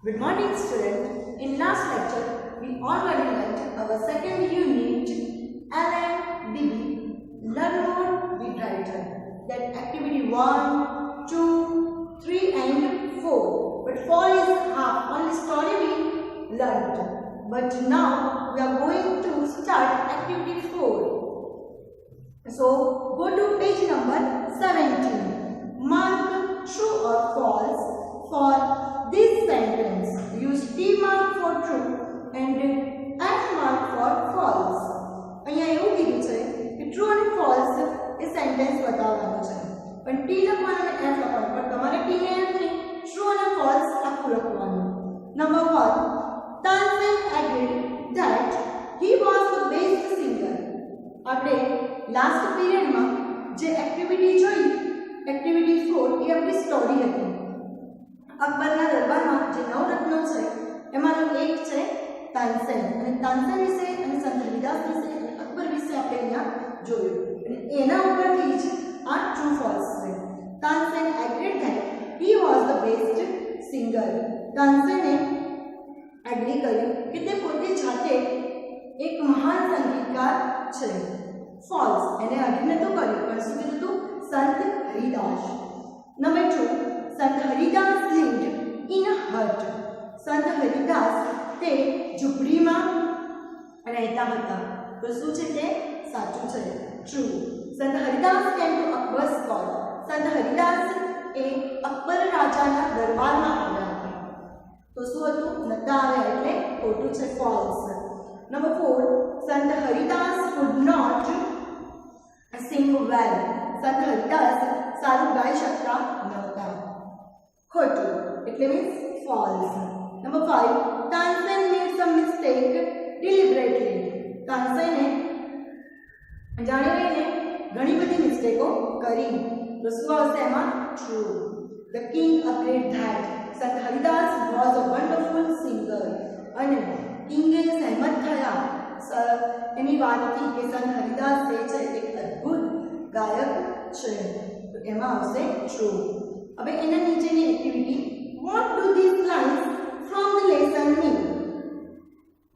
Good morning, student. In last lecture, we already learned our second unit, LMDB, Learn More, Be Brighter. That activity 1, 2, 3 and 4. But 4 is half, only story we learned. But now, we are going to start activity 4. So, go to page number 17. Mark true or false for this sentence. Use T mark for true and F mark for false. અહીંયા એવું કીધું છે કે true અને false એ sentence બતાવવાનું છે. પણ T લખવાનું અને F લખવાનું. પણ તમારે T ને F નહીં, ટ્રુ અને ફોલ્સ આખું લખવાનું. Number 1. Tanzan agreed that he was the best singer. આપણે લાસ્ટ પીરિયડમાં જે એક્ટિવિટી જોઈ, એક્ટિવિટી 4 એ આપણી સ્ટોરી હતી. અકબરના દરબારમાં જે નવરત્નો છે એમાંનો એક છે તાનસેન, અને તાનસેન વિશે અને સંત હરિદાસ વિશે અને અકબર વિશે આપણે અહીંયા જોયું, અને એના ઉપરથી જ આ ટ્રુ ફોલ્સ છે. Tansen agreed that he was the best singer. તાનસેને એગ્રી કર્યું કે તે પોતે જાતે એક મહાન સંગીતકાર છે. ફોલ્સ, એને એગ્રી નહોતું કર્યું, પણ શું કીધું હતું? સંત હરિદાસ. નંબર 2. સંત Haridas lived in a hut. સંત હરિદાસ તે ઝૂંપડીમાં રહેતા હતા. તો શું છે તે? સાચું છે, ટ્રુ. સંત Haridas came to Akbar's court. સંત હરિદાસ એ અકબર રાજાના દરબારમાં આવ્યા હતા. તો શું હતું? નતા આવ્યા એટલે ખોટું છે, ફોલ્સ. નંબર 4. સંત Haridas could not sing well. સંત હરિદાસ સારું ગાઈ શકતા નહોતા. ખોટું એટલે means false. Number 5. Tansen made some mistake deliberately. તાનસેને જાણી રહીને ઘણી બધી મિસ્ટેકો કરી. તો શું આવશે એમાં? True. The king agreed that સંત Haridas was a wonderful singer. અને કિંગે સહેમત થયા એની વાતથી કે સંત હરિદાસ જે છે એક અદ્ભુત ગાયક છે. તો એમાં આવશે ટ્રુ. હવે એના નીચેની activity, what do these lines from the lesson mean?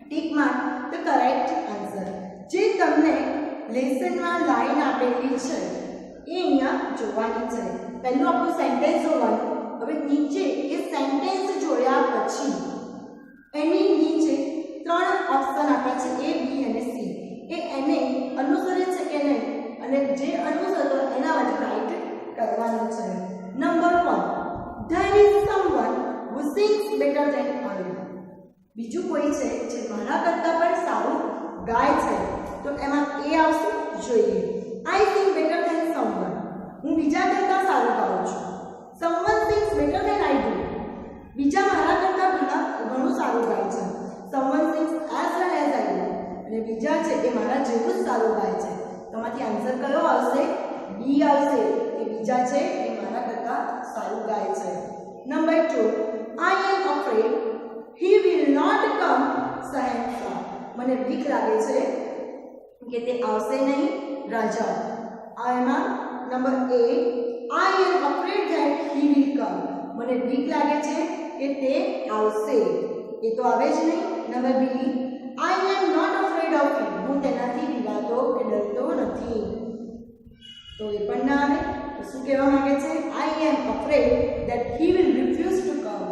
Tick mark the correct answer. જે તમને લેસનમાં લાઈન આપેલી છે એ અહીંયા જોવાની છે. પહેલું આપણું સેન્ટેન્સ જોવાનું. હવે નીચે એ સેન્ટેન્સ જોયા પછી એની નીચે 3 ઓપ્શન આપ્યા છે, A, B અને C. એ એને અનુસરે છે કે નહીં, અને જે અનુસરતો એના માટે રાઈટ કરવાનું છે. Number 1. There is someone who sings better than I. બીજું કોઈ છે જે મારા કરતાં પણ સારું ગાય છે. તો એમાં A આવશે, જોઈએ. I sing better than someone. હું બીજા કરતાં સારું ગાઉં છું. Someone sings better than I do. બીજા મારા કરતાં ઘણું સારું ગાય છે. Someone sings as well as I do. અને બીજા છે એ મારા જેવું જ સારું ગાય છે. તો આમાંથી આન્સર કયો આવશે? B આવશે, કે બીજા છે એ મારા કરતાં સારું ગાય છે. Number 2. I am afraid he will not come શહેનશાહ. મને બીક લાગે છે કે તે આવશે નહીં, રાજા. આ એમાં number A. I am afraid that he will come. મને બીક લાગે છે કે તે આવશે, એ તો આવે જ નહીં. Number B. I am not afraid of him. હું તેનાથી બીવાતો કે ડરતો નથી. તો એ પણ ના આવે. તો શું કહેવા માંગે છે? I am afraid that he will refuse to come.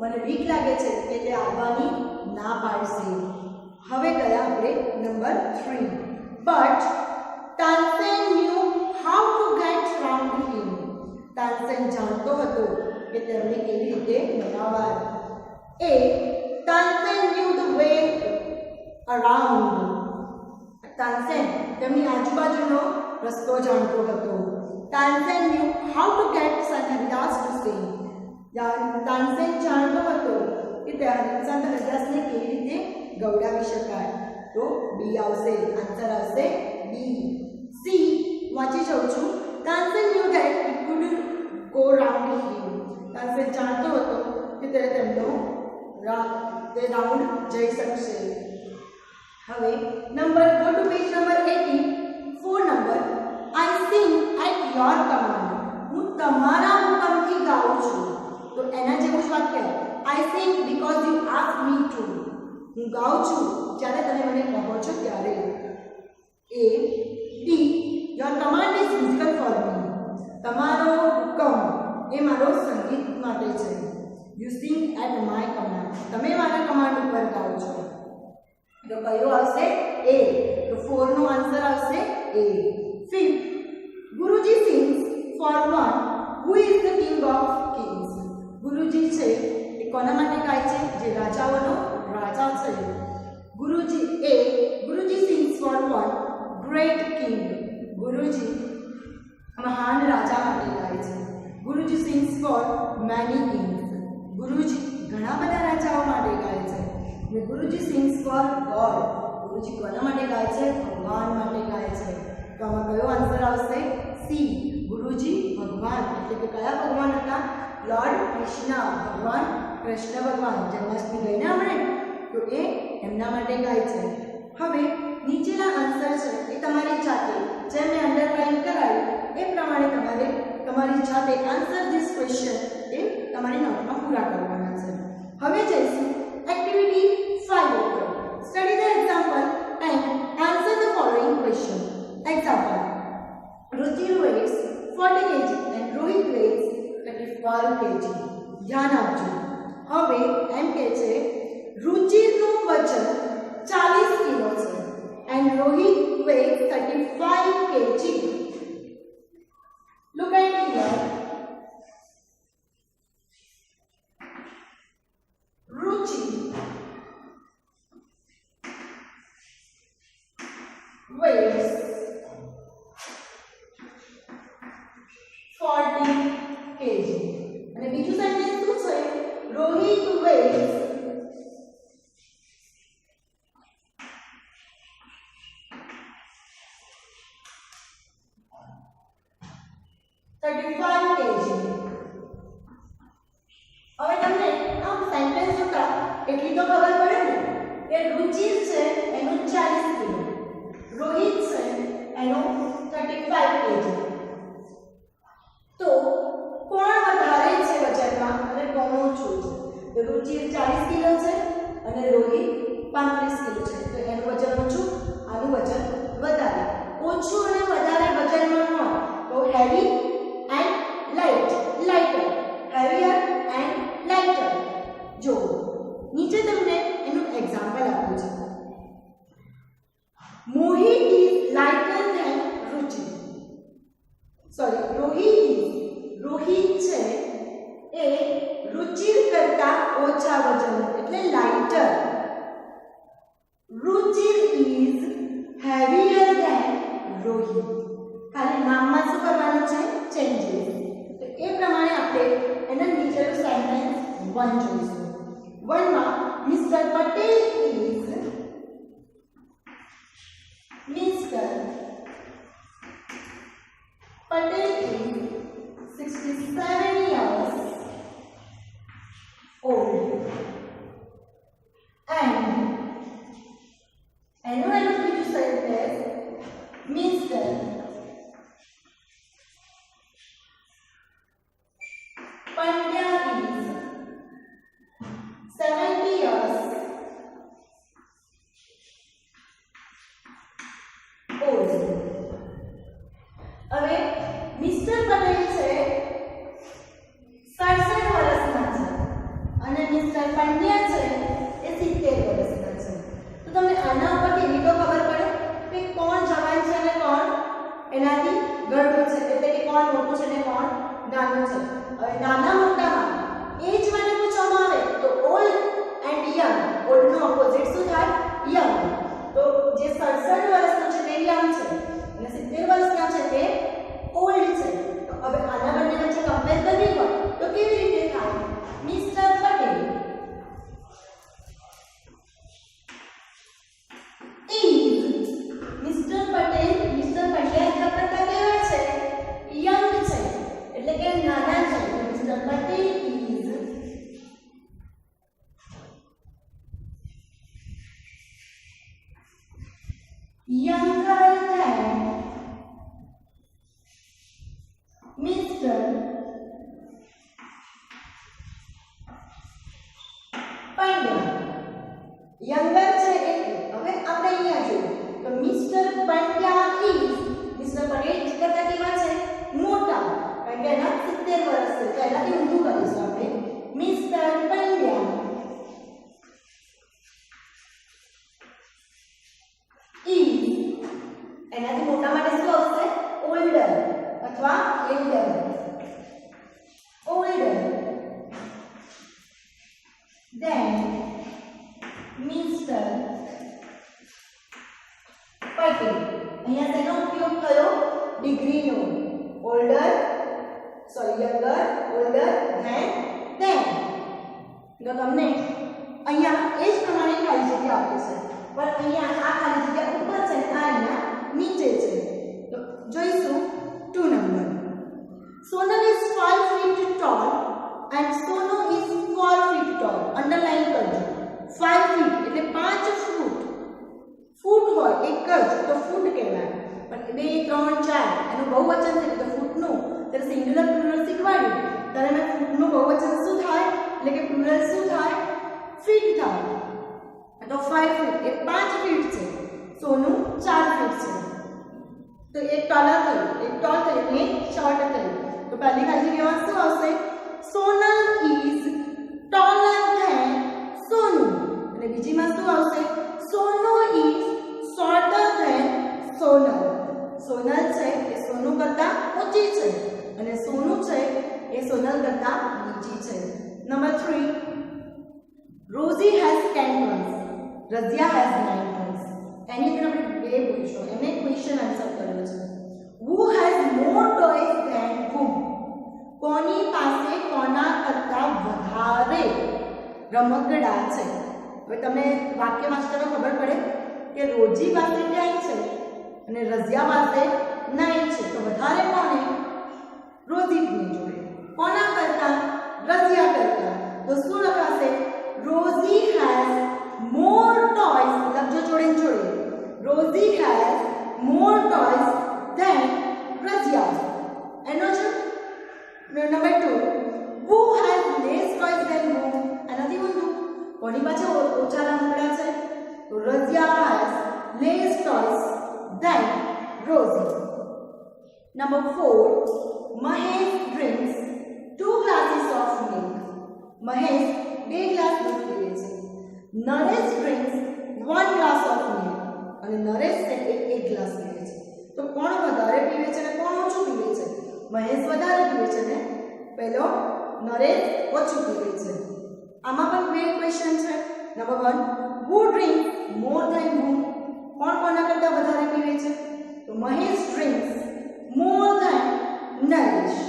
મને બીક લાગે છે કે તે આવવાની ના પાડશે. હવે ગયા આપણે number 3. But Tansen knew how to get round him. Tansen જાણતો હતો કે તેમને કેવી રીતે મનાવવા. A. Tansen knew the way around. Tansen તેમની આજુબાજુનો રસ્તો જાણતો હતો. Tansen knew how to get Sant Haridas to sing. Tansen જાણતો હતો કે Sant હરિદાસને કેવી રીતે ગવડાવી શકાય. તો B આવશે, આન્સર આવશે B. C. વાંચી જાઉં છું. Tansen knew that he could go round him. Tansen જાણતો હતો કે તે તેમનો રાઉન્ડ જઈ શકશે. હવે number, go to page number 80. 4 number. I sing at your command. હું તમારા હુકમથી ગાઉં છું. તો એના જેવું જ વાક્ય, I sing because હું ગાઉં છું જ્યારે તમે મને કહો છો ત્યારે. A. D. Your command is musical for me. તમારો હુકમ એ મારો સંગીત માટે છે. You sing at my command. તમે મારા કમાન્ડ ઉપર ગાઓ છો. તો કયો આવશે? A. તો 4 નો આન્સર આવશે A. Fifth, Guruji sings for one who is the king of kings. ગુરુજી છે એ કોના માટે ગાય છે? જે રાજાઓનો રાજા છે. ગુરુજી sings for one great king. ગુરુજી મહાન રાજા માટે ગાય છે. ગુરુજી sings for many kings. ગુરુજી ઘણા બધા રાજાઓ માટે ગાય છે. અને ગુરુજી sings for God. ગુરુજી કોના માટે ગાય છે? ભગવાન માટે ગાય છે. તો આમાં કયો આન્સર આવશે? સી. ગુરુજી ભગવાન એટલે કે કયા ભગવાન હતા? લોર્ડ કૃષ્ણ. ભગવાન કૃષ્ણ ભગવાન જન્માષ્ટમી ગઈને આપણે તો એ એમના માટે ગાય છે. હવે નીચેના આન્સર છે એ તમારી જાતે જેમ મેં અંડરલાઈન કરાવ્યું એ પ્રમાણે તમારે તમારી જાતે આન્સર ધીસ ક્વેશ્ચન એ તમારી નોટમાં પૂરા કરવાના છે. હવે જઈશું એક્ટિવિટી 5 ઉપર. Study the example and answer the following question. Example: Ruchi weighs 40 kg and Rohit weighs 35 kg. ધ્યાન આપજો. હવે એમ કહે છે રુચિનું વજન 40 કિલો છે and Rohit weighs 35 kg. Look at here. Ruchi weighs 40 kg. અને બીજું સેન્ટેન્સ શું છે? Rohit weighs 35 kg. હવે તમને આમ સેન્ટેન્સ જોતા એટલી તો ખબર પડે ને કે રુચિ છે એનું 40 કિલો, રોહિત છે એનો 35 kg. તો કોણ વધારે છે વજનમાં અને કોણ ઓછું છે? તો રુચિ 40 કિલો છે અને રોહિત 35 કિલો છે. તો એનું વજન ઓછું, આનું વજન વધારે. ઓછું અને વધારે વજનમાં હોય તો heavy and light, lighter, heavier and lighter. જો નીચે તમને એનું એક્ઝામ્પલ આપ્યું છે. Mohit is lighter than Ruchi. Rohit છે એ રુચિ કરતા ઓછા વજન એટલે lighter. Ruchi is heavier than Rohit. ખાલી નામમાં શું કરવાનું છે? ચેન્જીસ. તો એ પ્રમાણે આપણે એના નીચેનું સેન્ટેન્સ 1 જોઈશું. 1 માં mister Patel is Patel is 67 years old and annual future sentence Mr. Pandya is 70 years old. હવે મિસ્ટર પટેલ છે 67 વર્ષના છે અને મિસ્ટર પંડ્યા છે એ 70 વર્ષના છે. તો તમને આના ઉપરથી એવી તો ખબર પડે કે કોણ જવાન છે અને કોણ એનાથી ગળું છે, એટલે કે કોણ મોટું છે અને કોણ નાનું છે. હવે નાના મોટામાં એજ માટે પૂછવામાં આવે તો ઓલ્ડ એન્ડ યંગ. ઓલ્ડનો ઓપોઝિટ શું થાય? યંગ. તો જે 67 વર્ષનો છે તે યંગ છે અને 70 વર્ષના છે તે ઓલ્ડ છે. તો હવે આના બંને વચ્ચે કમ્પેર કરવી હોય તો કેવી રીતે થાય? મિસ્ટર પટેલ મિસ્ટર પંડ્યા કરતા કેવા છે? યંગ છે એટલે કે નાના છે. Mister Patel is younger than Mr. Younger છે એટલે હવે આપણે અહીંયા જોઈએ તો mister Pandya is mister Patel કરતા કેવા છે મોટા કારણ કે એના 70 વર્ષ છે તો એનાથી ઊંધું કરીશું આપણે મિસ્ટર પંડ્યા ઇઝ એનાથી મોટા માટે શું આવશે ઓલ્ડર અથવા elder older than Mr. Patel. અહીંયા તેનો ઉપયોગ કયો ડિગ્રીનો older younger older than તો તમને અહીંયા એ જ પ્રમાણે ખાલી જગ્યા આપે છે પણ અહીંયા આ ખાલી જગ્યા ઉપર છે આ અહીંયા નીચે છે તો જોઈશું 2 number Sonal is 5 feet tall and Sonu is 4 feet tall. Underline કરજો 5 feet એટલે 5 ફૂટ ફૂટ હોય એક જ તો ફૂટ કહેવાય પણ 2 3 4 એનું બહુવચન છે તો ફૂટનું ત્યારે સિંગ્યુલર પ્લુરલ શીખવાડ્યું ત્યારે મેં ફૂટનું બહુવચન શું થાય એટલે કે પ્લુરલ શું થાય ફીટ થાય તો 5 ફીટ એ 5 ફીટ છે સોનું 4 ફીટ છે તો એક ટોલર થયું એક ટોલ થયું ને શોર્ટ થયું તો પહેલી ખાલી જગ્યામાં શું આવશે Sonal is taller than Sonu અને બીજીમાં શું આવશે Sonu is shorter than Sonal Sonal છે એ સોનુ કરતા ઊંચી છે અને સોનુ છે એ સોનલ કરતા નીચી છે number 3 rosy has 10 points Razia has 9 points એની અંદર આપણે બે પૂછ્યો એમને ક્વેશ્ચન આન્સર કર્યો છે who has more toys than whom કોની પાસે કોના કરતા વધારે રમકડા છે હવે તમે વાક્ય વાંચતા ખબર પડે કે રોજી પાસે 10 છે અને રઝિયા પાસે 9 છે તો વધારે કોને રોજીની જોડે કોના કરતા રઝિયા કરતા તો શું લખાશે રોઝી has more toys લખજો જોડે જોડે rosy has more toys than Razia એનો છે number 2 who has less toys than whom આનાથી ઊંધું કોની પાસે ઓછા રમકડા છે તો Razia has less toys than Rosie. Number 4 Mahesh drinks 2 glasses of milk. Mahesh 2 glass દૂધ પીવે છે. Naresh drinks 1 glass of milk. અને નરેશ છે એ 1 ગ્લાસ પીવે છે. તો કોણ વધારે પીવે છે અને કોણ ઓછું પીવે છે? મહેશ વધારે પીવે છે ને પહેલો નરેશ ઓછું પીવે છે. આમાં પણ બે ક્વેશ્ચન છે. Number 1 who drinks more than whom? કોણ કોના કરતા વધારે પીવે છે? તો Mahesh drinks more than Naresh.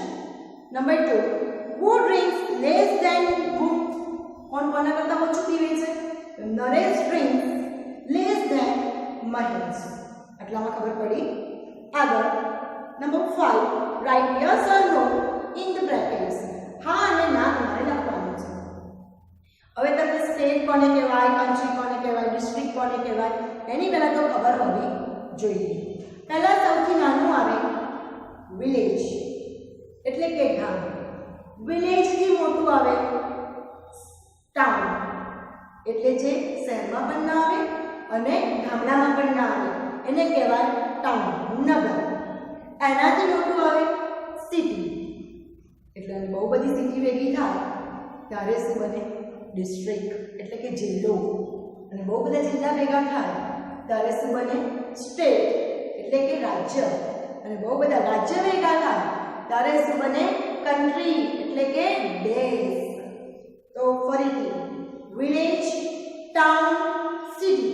Number 2 who drinks less than whom? કોણ કોના કરતા ઓછું પીવે છે? તો Naresh drinks less than Mahesh. આટલામાં ખબર પડી. આગળ number 5 write yes or no in the brackets. હા અને ના તમારે લખવાનું છે. હવે તમને સ્ટેટ કોને કહેવાય, કન્ટ્રી કોને કહેવાય, ડિસ્ટ્રિક્ટ કોને કહેવાય એની પહેલા તો ખબર હોવી જોઈએ. પહેલા સૌથી નાનું આવે વિલેજ એટલે કે ગામ. વિલેજ થી મોટું આવે ટાઉન એટલે જે શહેરમાં પણ ના આવે અને ગામડામાં પણ ના આવે એને કહેવાય ટાઉન નગર. એનાથી મોટું આવે સિટી એટલે બહુ બધી સિટી ભેગી થાય ત્યારે શું બને ડિસ્ટ્રિક્ટ એટલે કે જિલ્લો. અને બહુ બધા જિલ્લા ભેગા થાય ત્યારે શું બને સ્ટેટ એટલે કે રાજ્ય. અને બહુ બધા રાજ્ય ભેગા થાય ત્યારે શું બને કન્ટ્રી એટલે કે દેશ. તો ફરીથી village town city,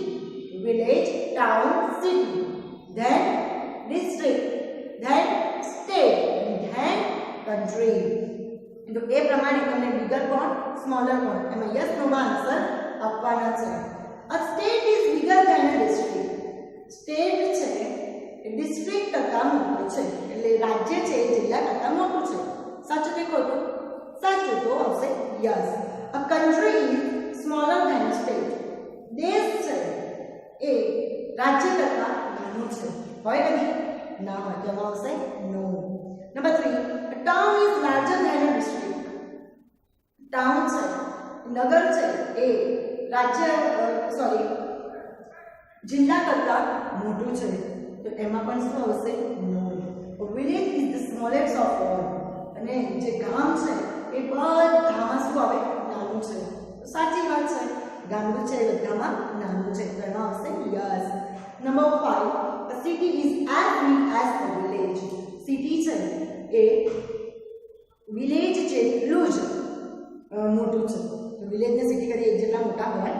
village town city, then district, then state, then country. તો એ પ્રમાણે તમને બિગર કોણ સ્મોલર કોણ એમાં યસ નો માં આન્સર આપવાના છે. A state is bigger than a district. State છે એ ડિસ્ટ્રિક્ટ કરતાં મોટું છે એટલે રાજ્ય છે એ જિલ્લા કરતાં મોટું છે. સાચું કે ખોટું? સાચું તો આવશે yes. A country is smaller than a state. દેશ છે એ રાજ્ય કરતાં નાનું છે. હોય કદી ના હોય તો એમાં આવશે no. Number 3 a town is larger than a district. Town છે નગર છે એ રાજ્ય સોરી જિલ્લા કરતા મોટું છે તો એમાં પણ શું આવશે more. Village is the smallest of all અને જે ગામ છે એ બધામાં શું આવે નાનું છે. તો સાચી વાત છે, ગામડું છે એ બધામાં નાનું છે તો એમાં આવશે yes. Number 5 a city is as big as a village. City છે એ વિલેજ જેટલું જ મોટું છે. તો વિલેજ ને સિટી કરી એક જેટલા મોટા હોય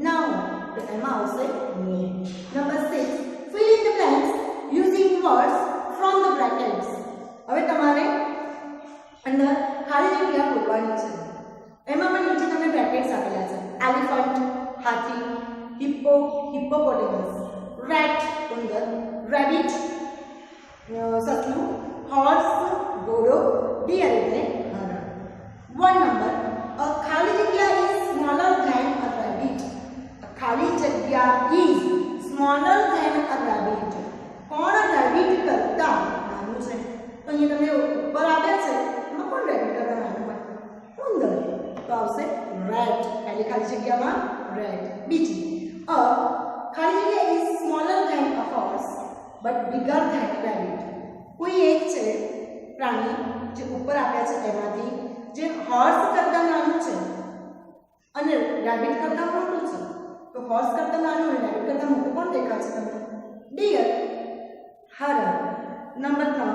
ના હોય તો એમાં આવશે more. Number 6 fill in the blanks using words from the brackets. હવે તમારે અંદર ખાલી જગ્યા પૂરવાની છે. એમાં પણ નીચે તમને બ્રેકેટ્સ આપેલા છે. એલિફન્ટ હાથી, હિપ્પો હિપ્પોપોટેમસ, રેટ ઉંદર, રેબિટ સસલું, હોર્સ ઘોડો, ડિયર એટલે હરણ. 1 નંબર ખાલી જગ્યા is smaller than a rabbit. ખાલી જગ્યા is smaller than a rabbit. કોણ રેબિટ કરતા નાનું છે? તો અહીંયા તમને ઉપર આપ્યા છે એમાં કોણ રેબિટ કરતા નાનું હોય? ઉંદર. તો આવશે રેટ. પહેલી ખાલી જગ્યામાં રેટ. બીજી ખાલી જગ્યા is smaller than a horse but bigger than rabbit. કોઈ એક છે પ્રાણી જે ઉપર આપ્યા છે તેમાંથી જે હોર્સ કરતા નાનું છે અને રેબિટ કરતા મોટું છે. તો હોર્સ કરતા નાનું અને રેબિટ કરતા મોટું કોણ દેખાશે તમને? ડિયર હરણ. નંબર 3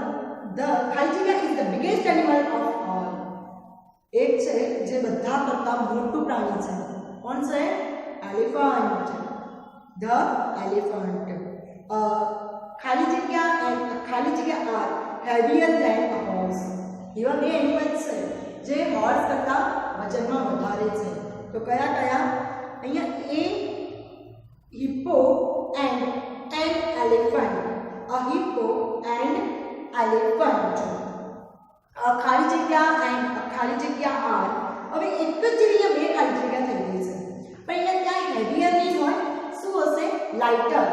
ધ ખાલી જગ્યા is the biggest animal of all. એક છે જે બધા કરતા મોટું પ્રાણી છે. કોણ છે? એલિફન્ટ. The elephant. ખાલી જગ્યા are heavier than a horse. એવા બે એનિમલ્સ છે જે હોર્સ કરતા વજનમાં વધારે છે. તો કયા કયા? અહીંયા a hippo and an elephant. A hippo and elephant. ખાલી જગ્યા એન્ડ ખાલી જગ્યા આર. હવે એક જ જગ્યાએ બે ખાલી જગ્યા થઈ ગઈ છે પણ અહીંયા ત્યાં હેવીયર નહીં હોય. શું હશે? લાઇટર.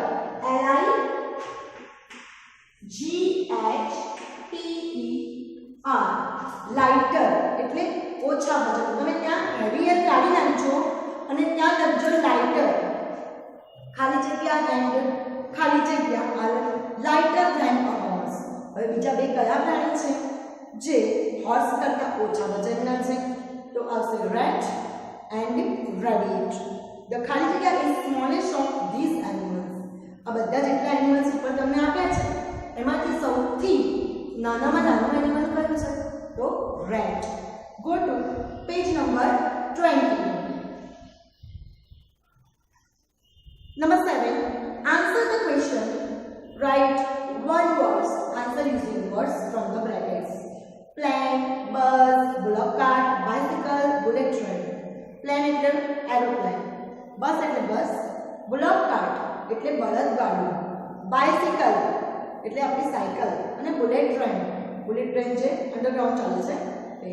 LIGHTER. લાઇટર એટલે ઓછા વજન. તમે ત્યાં હેવીયર કાઢી નાખજો અને ત્યાં લખજો લાઇટર. ખાલી જગ્યા એન્ડ ખાલી જગ્યા are lighter than a horse. હવે બીજા બે કયા પ્રાણી છે જે હોર્સ કરતા ઓછા વજનના છે? તો આવશે રેટ એન્ડ રેબિટ. ધ ખાલી જગ્યા is smallest of this animals. આ બધા જેટલા એનિમલ્સ ઉપર તમને આપ્યા છે એમાંથી સૌથી નાનામાં નાનું એનિમલ કયું છે? તો rate. Go to page number 20. Number 7 answer the question. Write one words. Answer using words from the brackets. Plane, bus, bullock cart, bicycle, bullet train. Plane એટલે એરોપ્લેન, બસ એટલે બસ, bullock cart એટલે બળદગાડું, bicycle એટલે આપણી cycle અને bullet train જે underground ચાલે છે તે.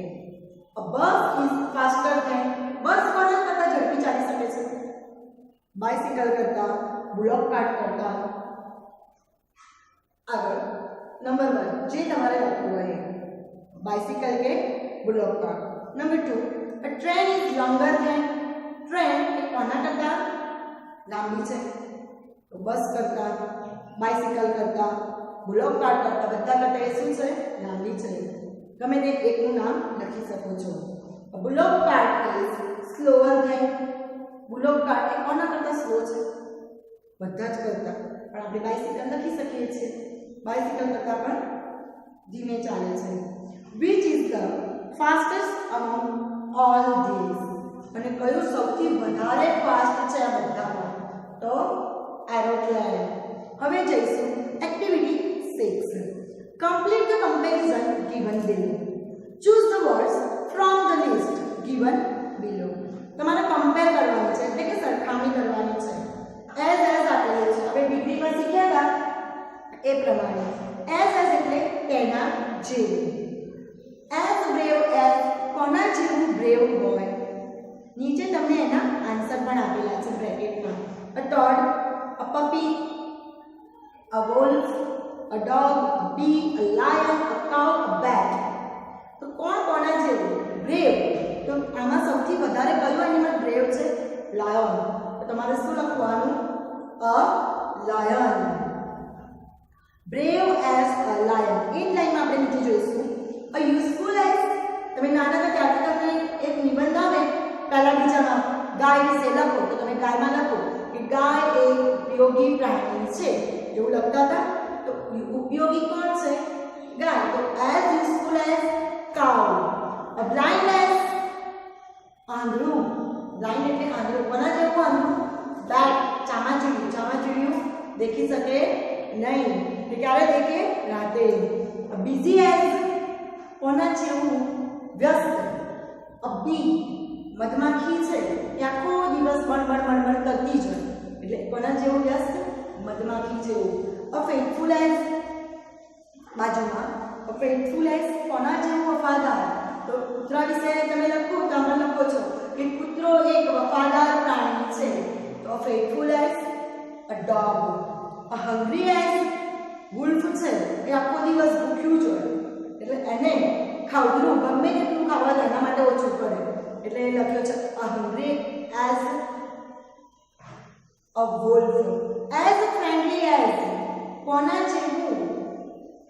A bus is faster than. બસ કોના કરતા ઝડપી ચાલી શકે છે? બાઇસિકલ કરતા, bullock cart કરતા. આગળ નંબર 1 જે તમારે લખવું હોય બાઇસિકલ કે bullock cart. Number 2 a train is longer than. Train એ કોના કરતા લાંબી છે? તો બસ કરતા, બાઇસિકલ કરતા, bullock cart કરતા બધા કરતા એ શું છે? લાંબી છે. તમે તે એકનું નામ લખી શકો છો. bullock cart is slower than. bullock cart એ કોના કરતા સ્લો છે? બધા જ કરતા. પણ આપણે બાઇસિકલ લખી શકીએ છીએ. બાઇસિકલ કરતા પણ ધીમે ચાલે છે. which is the fastest among all these. અને કયું સૌથી વધારે ફાસ્ટ છે આ બધામાં? તો એરોપ્લેન. હવે જઈશું activity 6. complete the comparison given below. choose the words from the list given below. તમારે કમ્પેર કરવાનું છે એટલે કે સરખામણી કરવાની છે. એઝ આપેલું છે. હવે ડિગ્રીમાં શીખ્યા હતા એ પ્રમાણે એઝ એટલે તેના જેવું. એઝ બ્રેવ એઝ કોના જેવું બ્રેવ હોય? નીચે તમને એના આન્સર પણ આપેલા છે બ્રેકેટમાં. A toad, a puppy, a wolf, a dog, a bee, a lion, a cow, a bat. તો કોણ કોના જેવું? બ્રેવ. તો આમાં સૌથી વધારે કયું એનિમલ બ્રેવ છે? લાયન. તો તમારે શું લખવાનું? A lion. Brave as a lion. એ લાઈનમાં આપણે નીચે જોઈશું અ યુઝફુલ એઝ. તમે નાના હતા ત્યારથી તમને એક નિબંધ આવે પહેલા બીજામાં ગાય વિશે લખો, તો તમે ગાયમાં લખો કે ગાય એક ઉપયોગી પ્રાણી છે, એવું લખતા હતા. તો ઉપયોગી કોણ છે? ગાય. તો એઝ યુઝફુલ એઝ કાઉ. અ બ્લાઇન્ડ એઝ આંધળું. બ્લાઇન્ડ એટલે આંધળું. કોના જેવું આંધળું? બેટ. ચામાચીડિયું. ચામાચીડિયું દેખી શકે નહીં. એ ક્યારે દેખે? રાતે. બિઝી એઝ કોના જેવું? વ્યસ્ત. અ બી મધમાખી છે એ આખો દિવસ બણ કરતી જ હોય, એટલે કોના જેવું? વ્યસ્ત. મધમાખી જેવું. અ ફેથફુલ એઝ બાજુમાં અ ફેથફુલ એઝ કોના જેવું? વફાદાર. તો કૂતરા વિશે તમે લખો તો આમાં લખો છો કે કૂતરો એક વફાદાર પ્રાણી છે. તો a faithful as a dog. A hungry as wolf છે એ આખો દિવસ ભૂખ્યું જ હોય, એટલે એને ખાવડું ગમે તેટલું ખાવા દે એના માટે ઓછું પડે, એટલે એ લખ્યો છે a hungry as a wolf. As friendly as કોના જેવું?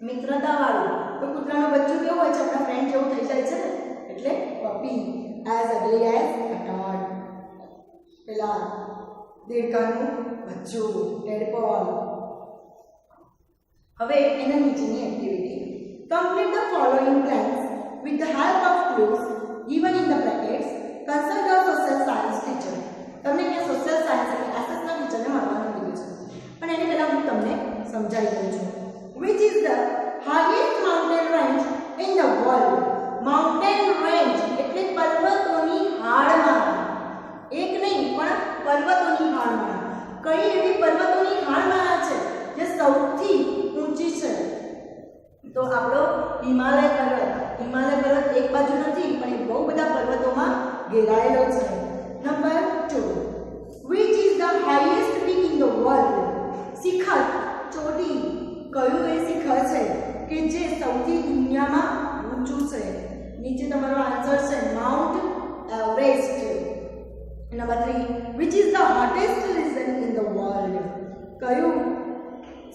મિત્રતાવાળું. તો કૂતરાનું બચ્ચું કેવું હોય છે? આપણા ફ્રેન્ડ જેવું થઈ જાય છે ને, એટલે puppy. As અગલી as a dog. પેલા દેડકાનું બચ્ચું, ટેડપોલ. હવે એના નીચેની activity. Complete the following blanks with the help of clues given in the brackets. Consult your social science teacher. તમને કે સોશિયલ સાયન્સ એટલે એસએસના ટીચરને મળવાનું કીધું છે, પણ એને પહેલા હું તમને સમજાવી દઉં છું. Which is the highest mountain range in the world? Mountain range એટલે પર્વતોની હાડમાળા. એક નહીં પણ પર્વતોની હાડમાળા. કઈ એવી પર્વતોની હાડમાળા છે જે સૌથી ઊંચી છે? તો આપણો હિમાલય પર્વત. હિમાલય પર્વત એક બાજુ નથી પણ એ બહુ બધા પર્વતોમાં ઘેરાયેલો છે. Number 2. Which is the highest peak in the world? શિખર, ચોટી. કયું એ શિખર છે કે જે સૌથી દુનિયામાં ઊંચું છે? નીચે તમારો આન્સર છે mount Everest. Number 3. Which is the hottest region in the world? કયું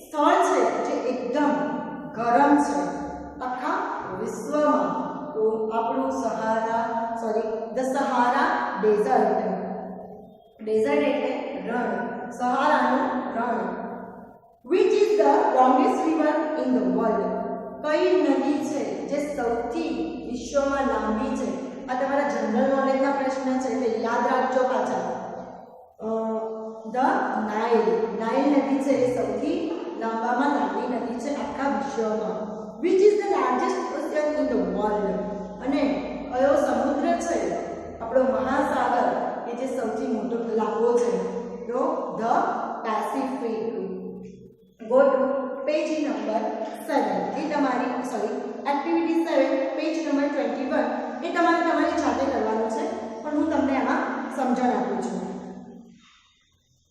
સ્થળ છે જે એકદમ ગરમ છે આખા વિશ્વમાં? તો આપણું ધ સહારા ડેઝર્ટ. ડેઝર્ટ એટલે રણ, સહારાનું રણ. Which is the longest river in the world? કઈ નદી છે જે સૌથી વિશ્વમાં લાંબી છે? આ તમારા જનરલ નોલેજના પ્રશ્ન છે એટલે યાદ રાખજો પાછા. The Nile. નાઇલ નદી છે એ સૌથી લાંબામાં લાંબી નદી છે આખા વિશ્વમાં. Which is the largest ocean in the world? અને કયો સમુદ્ર છે આપણો મહાસાગર કે જે સૌથી મોટો લાંબો છે? તો the Pacific. Go to page number 7. એ તમારી એક્ટિવિટી 7 પેજ નંબર 21 એ તમારે તમારી જાતે કરવાનું છે, પણ હું તમને એમાં સમજણ આપું છું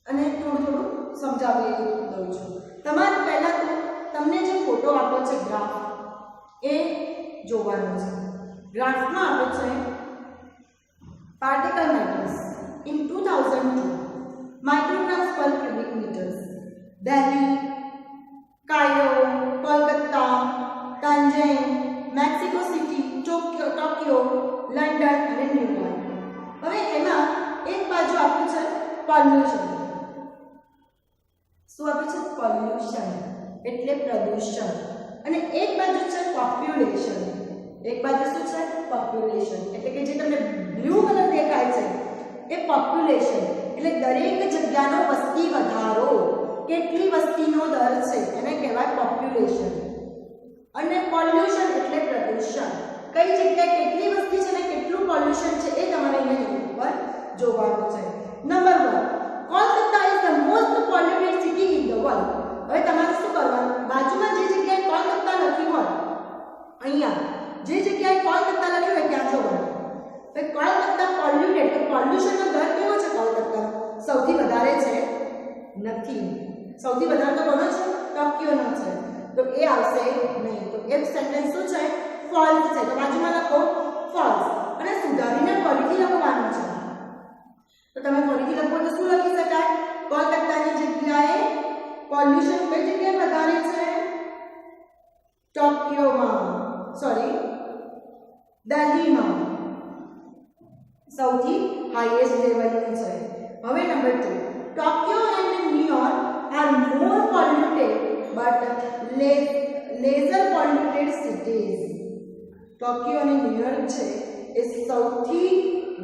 અને થોડું સમજાવી દઉં છું. તમારે પહેલા તો તમને જે ફોટો આપ્યો છે ગ્રાફ એ જોવાનો છે. ગ્રાફમાં આપ્યો છે પાર્ટિકલ મેટર્સ ઇન 2002 માઇક્રોગ્રામ્સ પર cubic metres. Delhi, Cairo, Kolkata, Tianjin, Mexico City, Tokyo, London અને ન્યુયોર્ક. હવે એમાં એક બાજુ આપ્યું છે પોલ્યુશન. શું આપ્યું છે? પોલ્યુશન એટલે પ્રદૂષણ. અને એક બાજુ છે પોપ્યુલેશન. એક બાજુ શું છે? પોપ્યુલેશન એટલે કે જે તમને બ્લુ કલર દેખાય છે એ પોપ્યુલેશન એટલે દરેક જગ્યાનો વસ્તી વધારો. કેટલી વસ્તીનો દર છે એને કહેવાય પોપ્યુલેશન. અને પોલ્યુશન એટલે પ્રદૂષણ. કઈ જગ્યાએ કેટલી વસ્તી છે ને કેટલું પોલ્યુશન છે એ તમારે અહીંયા ઉપર જોવાનું છે. Number 1. Kolkata is the most polluted city in the world. હવે તમારે શું કરવાનું? બાજુમાં જે જગ્યાએ કોલકાતા લખ્યું હોય અહીંયા જે જગ્યાએ કોલકાતા લખ્યું હોય ત્યાં જોવાનું. તો કોલકાતા પોલ્યુટેડ તો પોલ્યુશનનો દર કેવો છે? કોલકાતા સૌથી વધારે છે? નથી. સૌથી વધારે તો કોનો છે? ટોક્યોનો છે. તો એ આવશે નહીં. તો એ સેન્ટેન્સ શું છે? ફોલ્સ છે. તો બાજુમાં લખો ફોલ્સ અને સુધારીને ફરીથી લખવાનું છે. તો તમે ફરીથી સૌથી હાઈએસ્ટ લેવલનું છે. હવે number 2, Tokyo and New York are more polluted but laser polluted cities. Tokyo અને ન્યુયોર્ક છે એ સૌથી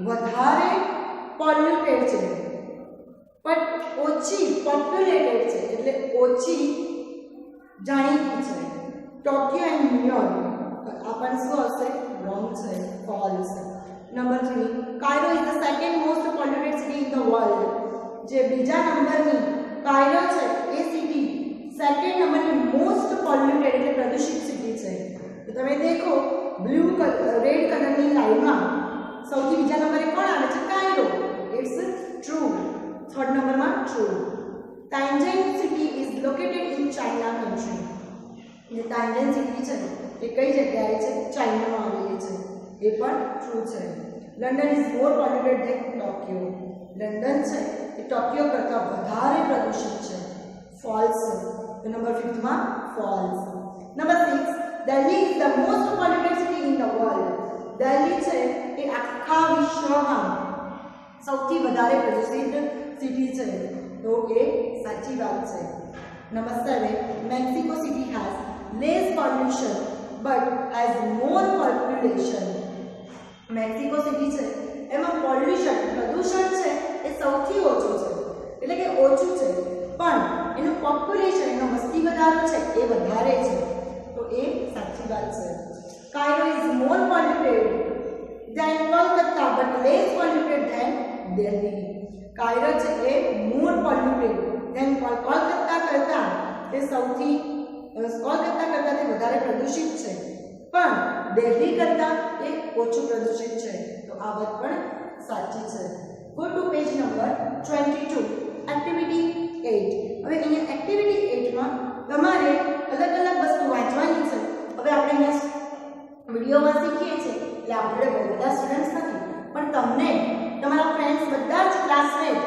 વધારે પોલ્યુટેડ છે પણ ઓછી પોપ્યુલેટેડ છે, એટલે ઓછી જાણીતી છે. ટોક્યો એન્ડ ન્યુયોર્ક આ પણ શું હશે? રોંગ છે, false. Number 3, Cairo is the second most polluted city in the world. જે બીજા નંબરની કાયરો છે એ સિટી સેકન્ડ નંબરની મોસ્ટ પોલ્યુટેડ એટલે પ્રદૂષિત સિટી છે. તો તમે દેખો રેડ કલરની લાઈનમાં સૌથી બીજા નંબરે કોણ આવે છે? કાયરો. It's true. થર્ડ નંબરમાં true. Tianjin city is located in China country. જે તાઇન્જેન સિટી છે એ કઈ જગ્યાએ છે? ચાઇનામાં આવેલી છે. એ પણ ટ્રુ છે. London is more polluted than Tokyo. London છે એ ટોક્યો કરતાં વધારે પ્રદૂષિત છે. ફોલ્સ. તો નંબર 5 માં false. Number 6, Delhi is the most polluted city in the world. Delhi છે એ આખા વિશ્વમાં સૌથી વધારે પ્રદૂષિત સિટી છે. તો એ સાચી વાત છે. Number 7, Mexico City has less pollution but has more population. Mexico City છે એમાં પોલ્યુશન પ્રદૂષણ છે એ સૌથી ઓછું છે, એટલે કે ઓછું છે, પણ એનું પોપ્યુલેશન એનો વસ્તી વધારો છે એ વધારે છે. તો એ સાચી વાત છે. Cairo is more polluted than Kolkata but less polluted than Delhi. Cairo છે એ મોર પોલ્યુટેડ ધેન કોલકાતા કરતાં તે વધારે પ્રદૂષિત છે, પણ દિલ્હી કરતાં એ ઓછું પ્રદૂષિત છે. તો આ વાત પણ સાચી છે. Go to page number 22, activity 8. હવે અહીંયા એક્ટિવિટી 8 માં તમારે અલગ અલગ વસ્તુ વાંચવાની છે. હવે આપણે અહીંયા વિડીયોમાં શીખીએ છીએ એટલે આપણે બધા સ્ટુડન્ટ્સ નથી, પણ તમને તમારા ફ્રેન્ડ્સ બધા જ ક્લાસમેટ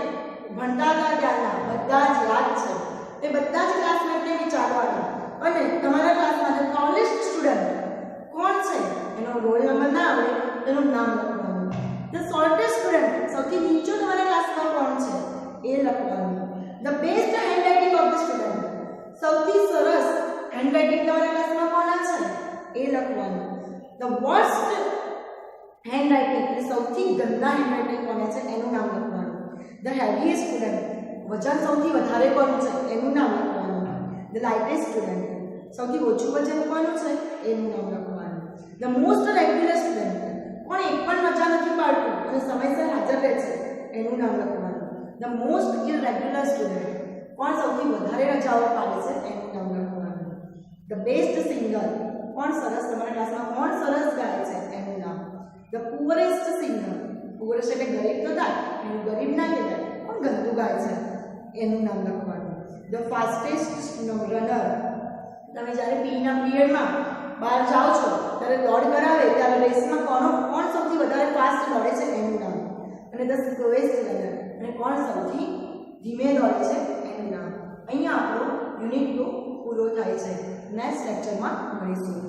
ભણતા હતા ત્યારના બધા જ યાદ છે. એ બધા જ ક્લાસમેટને વિચારવાનું અને તમારા ક્લાસમાં જે ટોલેસ્ટ સ્ટુડન્ટ કોણ છે એનો રોલ નંબર ના આવડે એનું નામ લખવાનું. ધ શોર્ટેસ્ટ સ્ટુડન્ટ સૌથી નીચો તમારા ક્લાસમાં કોણ છે એ લખવાનું. The best handwriting of the student સૌથી સરસ હેન્ડરાઇટિંગ તમારા ક્લાસમાં કોના છે એ લખવાનું. ધ વર્સ્ટ હેન્ડરાઇટિંગ એટલે સૌથી ગંદા હેન્ડરાઇટિંગ કોને છે એનું નામ લખવાનું. ધ હેવીએસ્ટ સ્ટુડન્ટ વજન સૌથી વધારે કોનું છે એનું નામ લખવાનું. ધ લાઇટેસ્ટ સ્ટુડન્ટ સૌથી ઓછું વજન કોનું છે એનું નામ લખવાનું. ધ મોસ્ટ રેગ્યુલર સ્ટુડન્ટ કોણ એક પણ રજા નથી પાડતું અને સમયસર હાજર રહે છે એનું નામ લખવાનું. ધ મોસ્ટ ઇરરેગ્યુલર સ્ટુડન્ટ કોણ સૌથી વધારે રજાઓ પાડે છે એનું નામ લખવાનું. ધ બેસ્ટ સિંગર કોણ સરસ તમારા ક્લાસમાં કોણ સરસ ગાય છે એનું નામ. ધ પુઅરેસ્ટ સિંગર પુઅરેસ્ટ એટલે ગરીબ તો થાય એનું ગરીબ ના કહેવાય પણ ગંદુ ગાય છે એનું નામ લખવાનું. ધ ફાસ્ટેસ્ટ રનર તમે જ્યારે પીના પિરિયડમાં બહાર જાઓ છો ત્યારે દોડ કરાવે ત્યારે રેસમાં કોણ સૌથી વધારે ફાસ્ટ દોડે છે એનું નામ. અને ધ સ્લોએસ્ટ રનર અને કોણ સૌથી ધીમે દોડે છે એનું નામ. અહીંયા આપણો યુનિટ 2 પૂરો થાય છે. નેક્સ્ટ લેક્ચરમાં મળીશું.